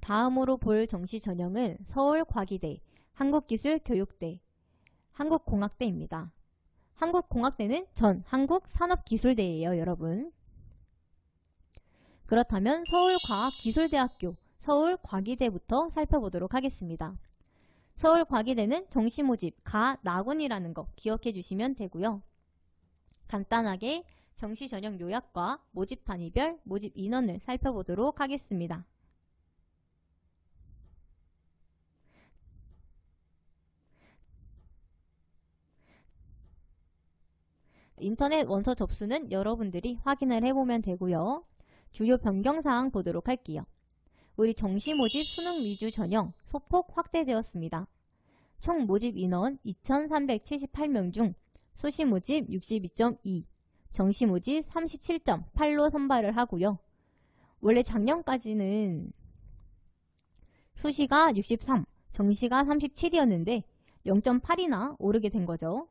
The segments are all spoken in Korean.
다음으로 볼 정시 전형은 서울과기대, 한국기술교육대, 한국공학대입니다. 한국공학대는 전 한국산업기술대예요, 여러분. 그렇다면 서울과학기술대학교, 서울과기대부터 살펴보도록 하겠습니다. 서울과기대는 정시 모집 가나군이라는 거 기억해 주시면 되고요. 간단하게 정시 전형 요약과 모집 단위별 모집 인원을 살펴보도록 하겠습니다. 인터넷 원서 접수는 여러분들이 확인을 해보면 되고요. 주요 변경사항 보도록 할게요. 우리 정시 모집 수능 위주 전형 소폭 확대되었습니다. 총 모집 인원 2,378명 중 수시 모집 62.2, 정시 모집 37.8로 선발을 하고요. 원래 작년까지는 수시가 63, 정시가 37이었는데 0.8이나 오르게 된 거죠.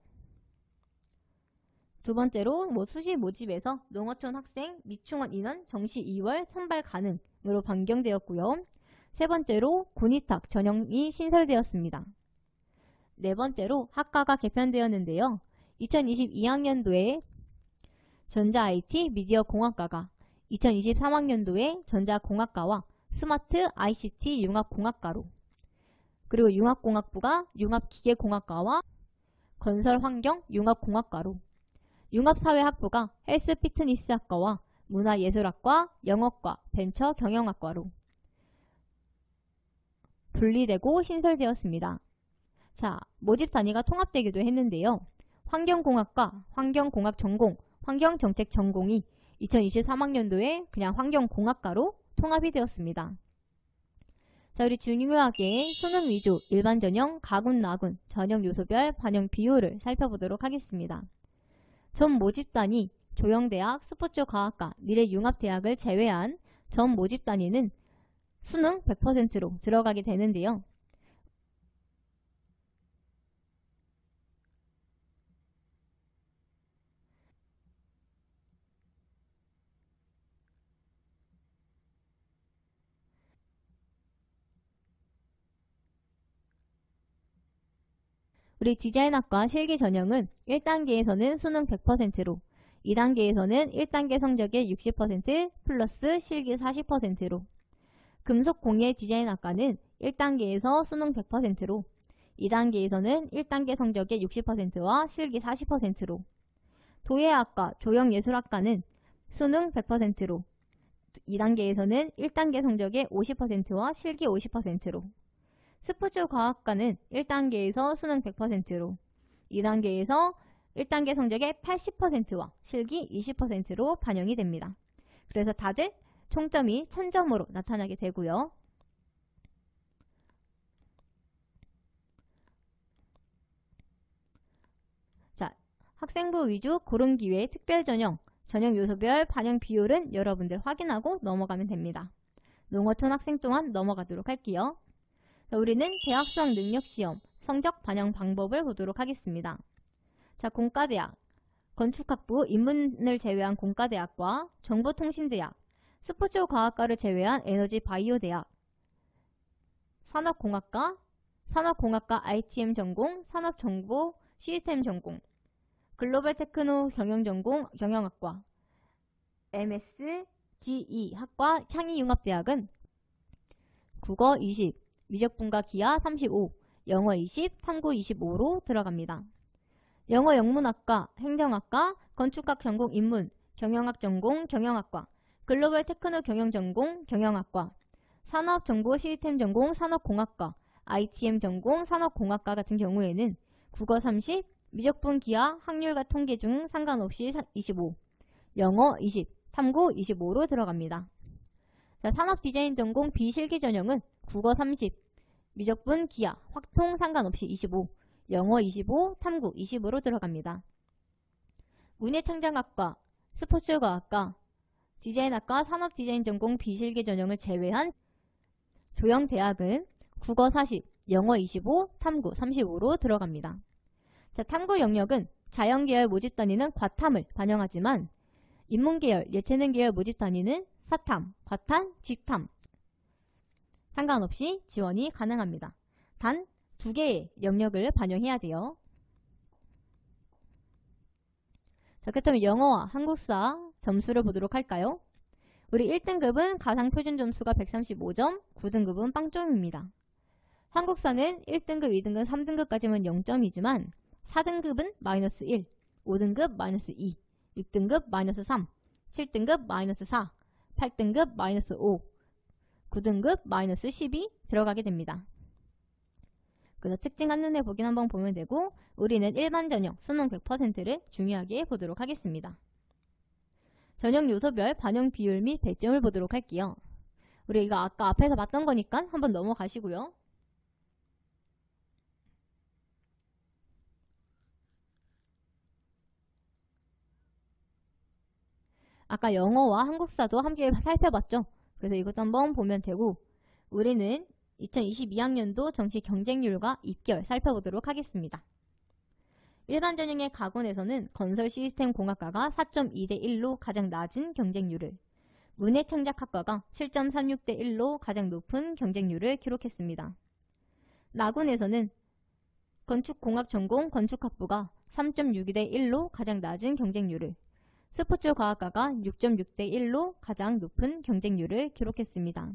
두 번째로 수시 모집에서 농어촌 학생 미충원 인원 정시 2월 선발 가능으로 변경되었고요. 세 번째로 군위탁 전형이 신설되었습니다. 네 번째로 학과가 개편되었는데요. 2022학년도에 전자 IT 미디어 공학과가, 2023학년도에 전자공학과와 스마트 ICT 융합공학과로, 그리고 융합공학부가 융합기계공학과와 건설환경 융합공학과로, 융합사회학부가 헬스 피트니스학과와 문화예술학과, 영어과, 벤처 경영학과로 분리되고 신설되었습니다. 자, 모집 단위가 통합되기도 했는데요. 환경공학과, 환경공학 전공, 환경정책 전공이 2023학년도에 그냥 환경공학과로 통합이 되었습니다. 자, 우리 중요하게 수능 위주, 일반 전형, 가군, 나군, 전형 요소별 반영 비율을 살펴보도록 하겠습니다. 전 모집 단위, 조영대학, 스포츠과학과, 미래융합대학을 제외한 전 모집 단위는 수능 100%로 들어가게 되는데요. 우리 디자인학과 실기 전형은 1단계에서는 수능 100%로, 2단계에서는 1단계 성적의 60% 플러스 실기 40%로, 금속공예 디자인학과는 1단계에서 수능 100%로, 2단계에서는 1단계 성적의 60%와 실기 40%로, 도예학과 조형예술학과는 수능 100%로, 2단계에서는 1단계 성적의 50%와 실기 50%로, 스포츠과학과는 1단계에서 수능 100%로, 2단계에서 1단계 성적의 80%와 실기 20%로 반영이 됩니다. 그래서 다들 총점이 1000점으로 나타나게 되고요. 자, 학생부 위주 고른기회 특별전형, 전형 요소별 반영 비율은 여러분들 확인하고 넘어가면 됩니다. 농어촌 학생 동안 넘어가도록 할게요. 자, 우리는 대학 수학 능력시험 성적 반영 방법을 보도록 하겠습니다. 자, 공과대학, 건축학부 인문을 제외한 공과대학과 정보통신대학, 스포츠과학과를 제외한 에너지바이오대학, 산업공학과, 산업공학과 ITM 전공, 산업정보 시스템 전공, 글로벌 테크노 경영전공 경영학과, MSDE 학과 창의융합대학은 국어 20, 미적분과 기하 35, 영어 20, 탐구 25로 들어갑니다. 영어 영문학과, 행정학과, 건축학 전공 인문, 경영학 전공 경영학과, 글로벌 테크노 경영 전공 경영학과, 산업정보 시스템 전공 산업공학과, ITM 전공 산업공학과 같은 경우에는 국어 30, 미적분 기하 확률과 통계 중 상관없이 25, 영어 20, 탐구 25로 들어갑니다. 자, 산업디자인 전공 비실기 전형은 국어 30, 미적분 기하 확통 상관없이 25, 영어 25, 탐구 20으로 들어갑니다. 문예창작학과, 스포츠과학과, 디자인학과 산업디자인 전공 비실기 전형을 제외한 조형대학은 국어 40, 영어 25, 탐구 35로 들어갑니다. 자, 탐구 영역은 자연계열 모집 단위는 과탐을 반영하지만 인문계열, 예체능계열 모집 단위는 사탐, 과탐, 직탐, 상관없이 지원이 가능합니다. 단 2개의 영역을 반영해야 돼요. 자, 그렇다면 영어와 한국사 점수를 보도록 할까요? 우리 1등급은 가상표준 점수가 135점, 9등급은 빵점입니다. 한국사는 1등급, 2등급, 3등급까지만 0점이지만 4등급은 마이너스 1, 5등급 마이너스 2, 6등급 마이너스 3, 7등급 마이너스 4, 8등급 마이너스 5, 9등급 마이너스 10이 들어가게 됩니다. 그래서 특징 한눈에 보긴 한번 보면 되고 우리는 일반 전형 수능 100%를 중요하게 보도록 하겠습니다. 전형 요소별 반영 비율 및 배점을 보도록 할게요. 우리 이거 아까 앞에서 봤던 거니까 한번 넘어가시고요. 아까 영어와 한국사도 함께 살펴봤죠. 그래서 이것도 한번 보면 되고 우리는 2022학년도 정시 경쟁률과 입결 살펴보도록 하겠습니다. 일반 전형의 가군에서는 건설 시스템 공학과가 4.2대 1로 가장 낮은 경쟁률을, 문해창작학과가 7.36대 1로 가장 높은 경쟁률을 기록했습니다. 나군에서는 건축공학 전공 건축학부가 3.62대 1로 가장 낮은 경쟁률을, 스포츠과학과가 6.6대 1로 가장 높은 경쟁률을 기록했습니다.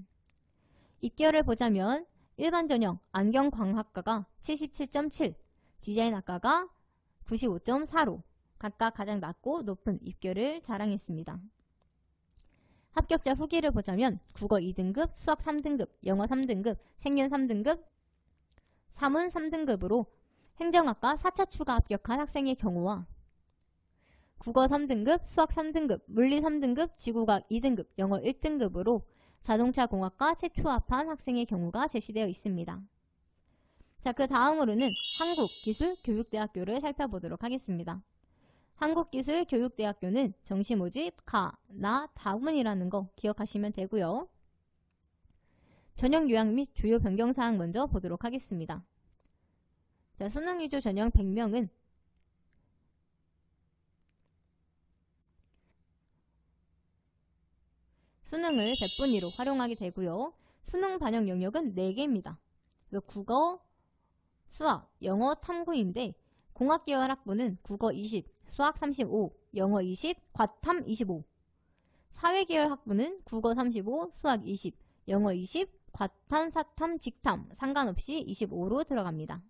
입결을 보자면 일반 전형 안경광학과가 77.7, 디자인학과가 95.4로 각각 가장 낮고 높은 입결을 자랑했습니다. 합격자 후기를 보자면 국어 2등급, 수학 3등급, 영어 3등급, 생윤 3등급, 사문 3등급으로 행정학과 4차 추가 합격한 학생의 경우와 국어 3등급, 수학 3등급, 물리 3등급, 지구과학 2등급, 영어 1등급으로 자동차공학과 최초 합한 학생의 경우가 제시되어 있습니다. 자, 그 다음으로는 한국기술교육대학교를 살펴보도록 하겠습니다. 한국기술교육대학교는 정시 모집 가, 나, 다문이라는 거 기억하시면 되고요. 전형 요약 및 주요 변경사항 먼저 보도록 하겠습니다. 자, 수능 위주 전형 100명은 수능을 100분위로 활용하게 되고요. 수능 반영 영역은 4개입니다. 국어, 수학, 영어, 탐구인데 공학계열 학부는 국어 20, 수학 35, 영어 20, 과탐 25. 사회계열 학부는 국어 35, 수학 20, 영어 20, 과탐, 사탐, 직탐 상관없이 25로 들어갑니다.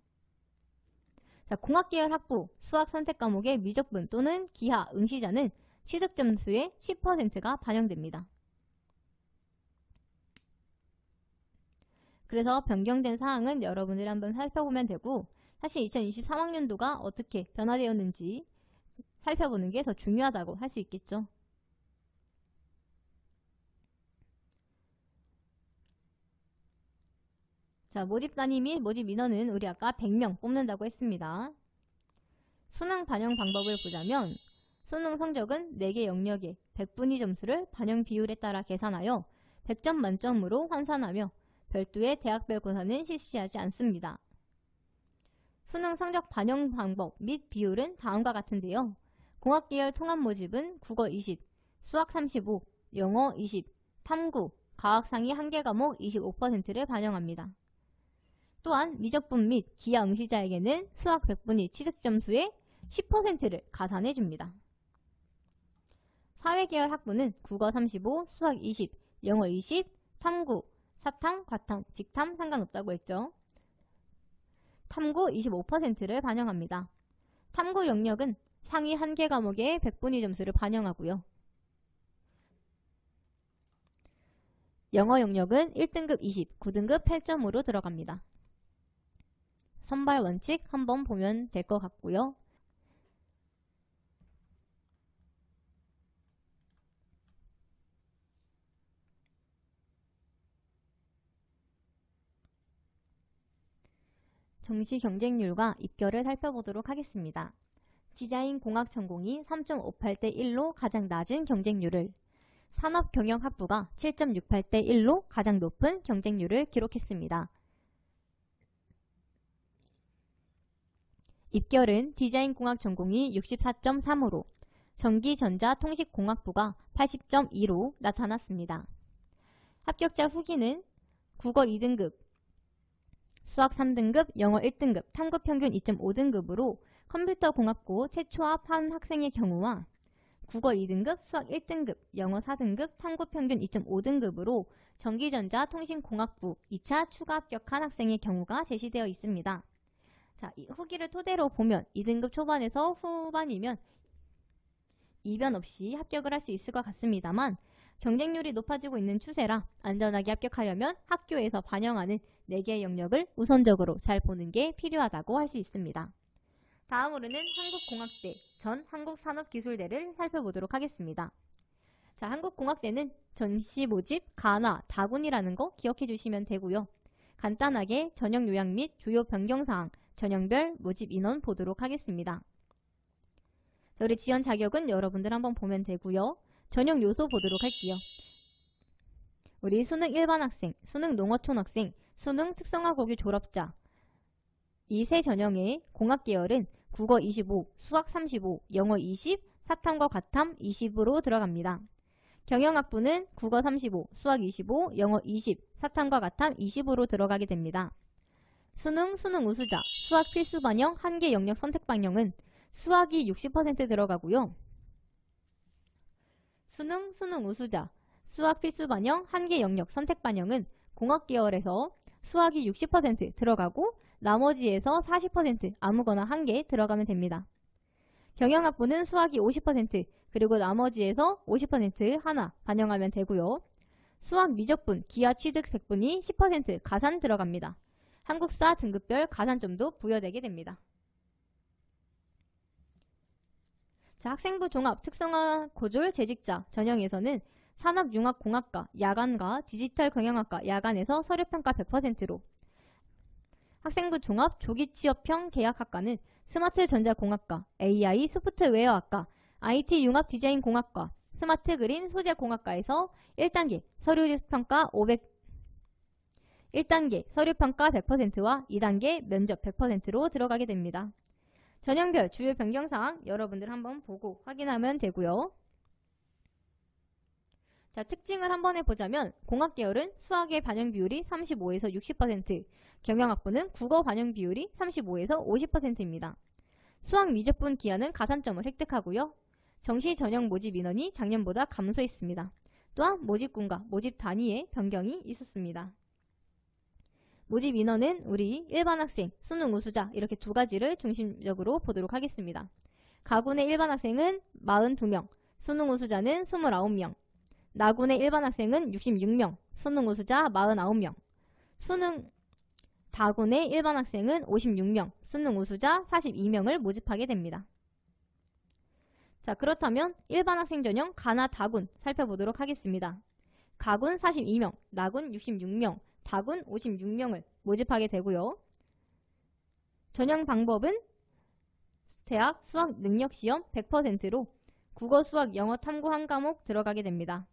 자, 공학계열 학부 수학 선택 과목의 미적분 또는 기하, 응시자는 취득 점수의 10%가 반영됩니다. 그래서 변경된 사항은 여러분들이 한번 살펴보면 되고 사실 2023학년도가 어떻게 변화되었는지 살펴보는 게 더 중요하다고 할 수 있겠죠. 자, 모집 단위 및 모집 인원은 우리 아까 100명 뽑는다고 했습니다. 수능 반영 방법을 보자면 수능 성적은 4개 영역의 100분위 점수를 반영 비율에 따라 계산하여 100점 만점으로 환산하며 별도의 대학별 고사는 실시하지 않습니다. 수능 성적 반영 방법 및 비율은 다음과 같은데요. 공학계열 통합 모집은 국어 20, 수학 35, 영어 20, 탐구, 과학 상위 1개 과목 25%를 반영합니다. 또한 미적분 및 기하 응시자에게는 수학 100분위 취득점수의 10%를 가산해줍니다. 사회계열 학부는 국어 35, 수학 20, 영어 20, 탐구, 사탐, 과탐, 직탐 상관없다고 했죠. 탐구 25%를 반영합니다. 탐구 영역은 상위 1개 과목의 100분위 점수를 반영하고요. 영어 영역은 1등급 20, 9등급 8점으로 들어갑니다. 선발 원칙 한번 보면 될 것 같고요. 정시 경쟁률과 입결을 살펴보도록 하겠습니다. 디자인 공학 전공이 3.58대 1로 가장 낮은 경쟁률을, 산업경영학부가 7.68대 1로 가장 높은 경쟁률을 기록했습니다. 입결은 디자인 공학 전공이 64.3으로 전기전자통식공학부가 80.2로 나타났습니다. 합격자 후기는 국어 2등급, 수학 3등급, 영어 1등급, 탐구 평균 2.5등급으로 컴퓨터 공학고 최초 합한 학생의 경우와 국어 2등급, 수학 1등급, 영어 4등급, 탐구 평균 2.5등급으로 전기전자 통신공학부 2차 추가 합격한 학생의 경우가 제시되어 있습니다. 자, 이 후기를 토대로 보면 2등급 초반에서 후반이면 이변 없이 합격을 할 수 있을 것 같습니다만 경쟁률이 높아지고 있는 추세라 안전하게 합격하려면 학교에서 반영하는 4개의 영역을 우선적으로 잘 보는 게 필요하다고 할 수 있습니다. 다음으로는 한국공학대 전 한국산업기술대를 살펴보도록 하겠습니다. 자, 한국공학대는 전시 모집, 가나, 다군이라는 거 기억해 주시면 되고요. 간단하게 전형 요약 및 주요 변경사항, 전형별 모집 인원 보도록 하겠습니다. 자, 우리 지원 자격은 여러분들 한번 보면 되고요. 전형 요소 보도록 할게요. 우리 수능 일반 학생, 수능 농어촌 학생, 수능 특성화 고교 졸업자 이 세 전형의 공학 계열은 국어 25, 수학 35, 영어 20, 사탐과 과탐 20으로 들어갑니다. 경영학부는 국어 35, 수학 25, 영어 20, 사탐과 과탐 20으로 들어가게 됩니다. 수능 우수자, 수학 필수 반영, 한계 영역 선택 반영은 수학이 60% 들어가고요. 수능 우수자, 수학 필수 반영, 한계 영역 선택 반영은 공학 계열에서 수학이 60% 들어가고 나머지에서 40% 아무거나 한 개 들어가면 됩니다. 경영학부는 수학이 50% 그리고 나머지에서 50% 하나 반영하면 되고요. 수학 미적분, 기하 취득 100분이 10% 가산 들어갑니다. 한국사 등급별 가산점도 부여되게 됩니다. 자, 학생부 종합 특성화 고졸 재직자 전형에서는 산업융합공학과 야간과 디지털 경영학과 야간에서 서류평가 100%로 학생부 종합 조기취업형 계약학과는 스마트전자공학과, AI 소프트웨어학과, IT 융합디자인공학과, 스마트그린 소재공학과에서 1단계 서류평가 1단계 서류평가 100%와 2단계 면접 100%로 들어가게 됩니다. 전형별 주요 변경사항 여러분들 한번 보고 확인하면 되고요. 자, 특징을 한번 해보자면 공학 계열은 수학의 반영 비율이 35에서 60%, 경영학부는 국어 반영 비율이 35에서 50%입니다. 수학 미적분 기하는 가산점을 획득하고요. 정시 전형 모집 인원이 작년보다 감소했습니다. 또한 모집군과 모집 단위의 변경이 있었습니다. 모집 인원은 우리 일반 학생, 수능 우수자 이렇게 두 가지를 중심적으로 보도록 하겠습니다. 가군의 일반 학생은 42명, 수능 우수자는 29명, 나군의 일반 학생은 66명, 수능 우수자 49명, 다군의 일반 학생은 56명, 수능 우수자 42명을 모집하게 됩니다. 자, 그렇다면 일반 학생 전형 가나 다군 살펴보도록 하겠습니다. 가군 42명, 나군 66명, 다군 56명을 모집하게 되고요. 전형 방법은 대학 수학 능력시험 100%로 국어, 수학, 영어, 탐구 한 과목 들어가게 됩니다.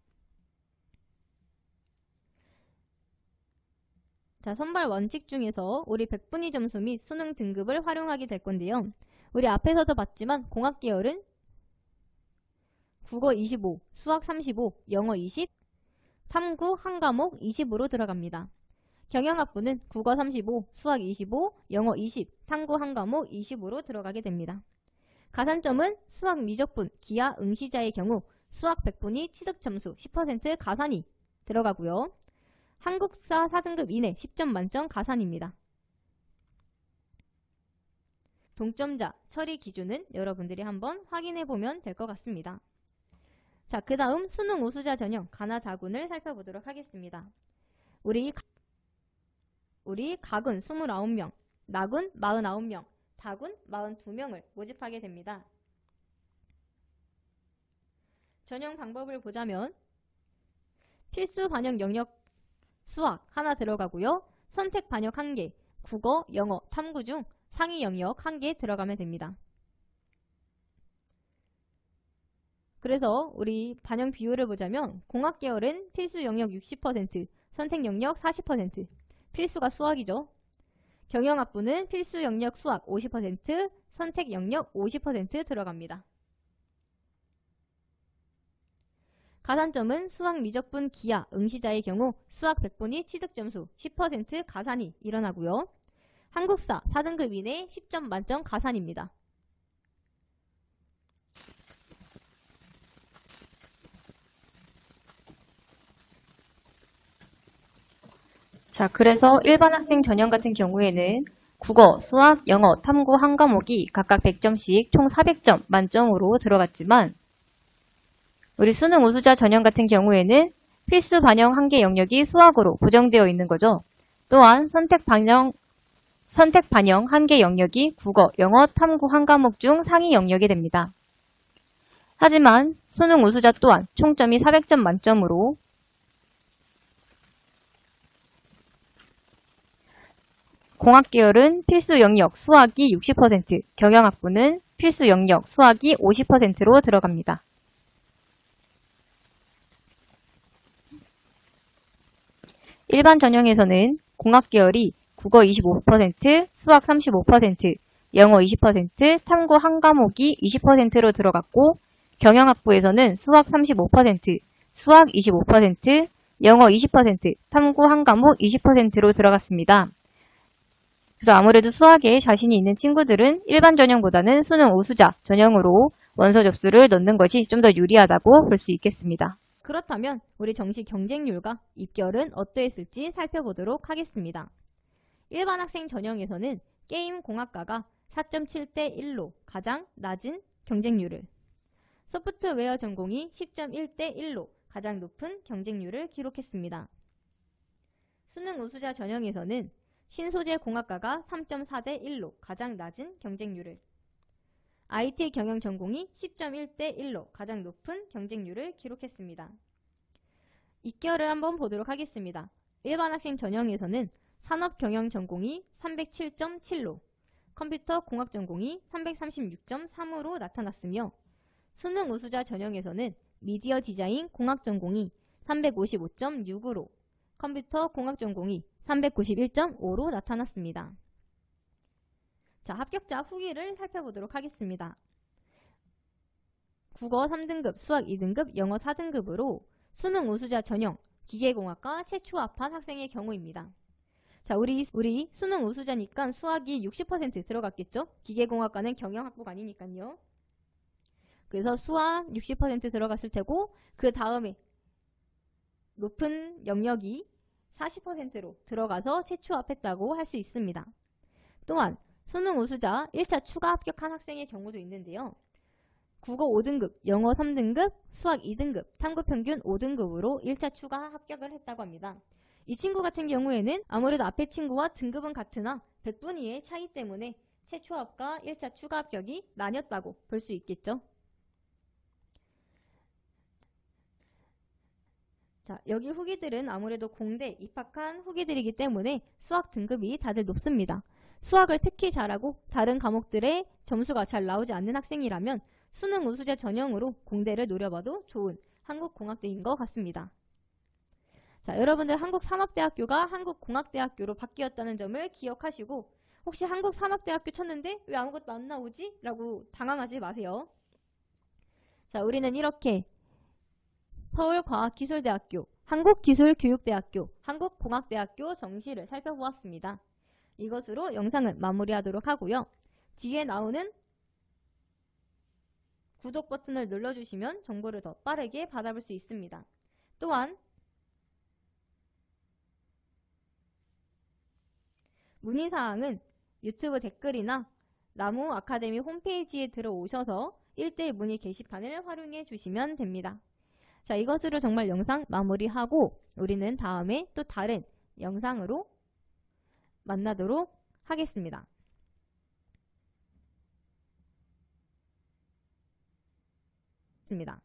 자, 선발 원칙 중에서 우리 100분위 점수 및 수능 등급을 활용하게 될 건데요. 우리 앞에서도 봤지만 공학 계열은 국어 25, 수학 35, 영어 20, 탐구 한 과목 20으로 들어갑니다. 경영학부는 국어 35, 수학 25, 영어 20, 탐구 한 과목 20으로 들어가게 됩니다. 가산점은 수학 미적분, 기하 응시자의 경우 수학 100분위 취득 점수 10% 가산이 들어가고요. 한국사 4등급 이내 10점 만점 가산입니다. 동점자 처리 기준은 여러분들이 한번 확인해보면 될 것 같습니다. 자, 그 다음 수능 우수자 전형 가나 다군을 살펴보도록 하겠습니다. 우리 가군 29명, 나군 49명, 다군 42명을 모집하게 됩니다. 전형 방법을 보자면 필수 반영 영역 수학 하나 들어가고요. 선택 반영 1개, 국어, 영어, 탐구 중 상위 영역 1개 들어가면 됩니다. 그래서 우리 반영 비율을 보자면 공학 계열은 필수 영역 60%, 선택 영역 40%, 필수가 수학이죠. 경영학부는 필수 영역 수학 50%, 선택 영역 50% 들어갑니다. 가산점은 수학 미적분 기하 응시자의 경우 수학 100분위 취득점수 10% 가산이 일어나고요. 한국사 4등급 이내 10점 만점 가산입니다. 자, 그래서 일반 학생 전형 같은 경우에는 국어, 수학, 영어, 탐구 한 과목이 각각 100점씩 총 400점 만점으로 들어갔지만 우리 수능 우수자 전형 같은 경우에는 필수 반영 한계 영역이 수학으로 고정되어 있는 거죠. 또한 선택 반영 한계 영역이 국어, 영어, 탐구 한 과목 중 상위 영역이 됩니다. 하지만 수능 우수자 또한 총점이 400점 만점으로 공학계열은 필수 영역 수학이 60%, 경영학부는 필수 영역 수학이 50%로 들어갑니다. 일반 전형에서는 공학계열이 국어 25%, 수학 35%, 영어 20%, 탐구 한 과목이 20%로 들어갔고 경영학부에서는 수학 35%, 수학 25%, 영어 20%, 탐구 한 과목 20%로 들어갔습니다. 그래서 아무래도 수학에 자신이 있는 친구들은 일반 전형보다는 수능 우수자 전형으로 원서 접수를 넣는 것이 좀 더 유리하다고 볼 수 있겠습니다. 그렇다면 우리 정시 경쟁률과 입결은 어떠했을지 살펴보도록 하겠습니다. 일반 학생 전형에서는 게임 공학과가 4.7대 1로 가장 낮은 경쟁률을, 소프트웨어 전공이 10.1대 1로 가장 높은 경쟁률을 기록했습니다. 수능 우수자 전형에서는 신소재 공학과가 3.4대 1로 가장 낮은 경쟁률을, IT 경영 전공이 10.1대 1로 가장 높은 경쟁률을 기록했습니다. 입결을 한번 보도록 하겠습니다. 일반 학생 전형에서는 산업 경영 전공이 307.7로, 컴퓨터 공학 전공이 336.3으로 나타났으며 수능 우수자 전형에서는 미디어 디자인 공학 전공이 355.6으로, 컴퓨터 공학 전공이 391.5로 나타났습니다. 자, 합격자 후기를 살펴보도록 하겠습니다. 국어 3등급, 수학 2등급, 영어 4등급으로 수능 우수자 전형 기계공학과 최초 합한 학생의 경우입니다. 자, 우리 수능 우수자니까 수학이 60% 들어갔겠죠? 기계공학과는 경영학부가 아니니까요. 그래서 수학 60% 들어갔을 테고 그 다음에 높은 영역이 40%로 들어가서 최초합했다고 할 수 있습니다. 또한 수능 우수자 1차 추가 합격한 학생의 경우도 있는데요. 국어 5등급, 영어 3등급, 수학 2등급, 탐구 평균 5등급으로 1차 추가 합격을 했다고 합니다. 이 친구 같은 경우에는 아무래도 앞에 친구와 등급은 같으나 100분위의 차이 때문에 최초합과 1차 추가 합격이 나뉘었다고 볼 수 있겠죠. 자, 여기 후기들은 아무래도 공대 입학한 후기들이기 때문에 수학 등급이 다들 높습니다. 수학을 특히 잘하고 다른 과목들의 점수가 잘 나오지 않는 학생이라면 수능 우수자 전형으로 공대를 노려봐도 좋은 한국공학대인 것 같습니다. 자, 여러분들 한국산업대학교가 한국공학대학교로 바뀌었다는 점을 기억하시고 혹시 한국산업대학교 쳤는데 왜 아무것도 안 나오지? 라고 당황하지 마세요. 자, 우리는 이렇게 서울과학기술대학교, 한국기술교육대학교, 한국공학대학교 정시를 살펴보았습니다. 이것으로 영상은 마무리하도록 하고요. 뒤에 나오는 구독 버튼을 눌러주시면 정보를 더 빠르게 받아볼 수 있습니다. 또한 문의사항은 유튜브 댓글이나 나무 아카데미 홈페이지에 들어오셔서 1대1 문의 게시판을 활용해 주시면 됩니다. 자, 이것으로 정말 영상 마무리하고 우리는 다음에 또 다른 영상으로 만나도록 하겠습니다. 있습니다.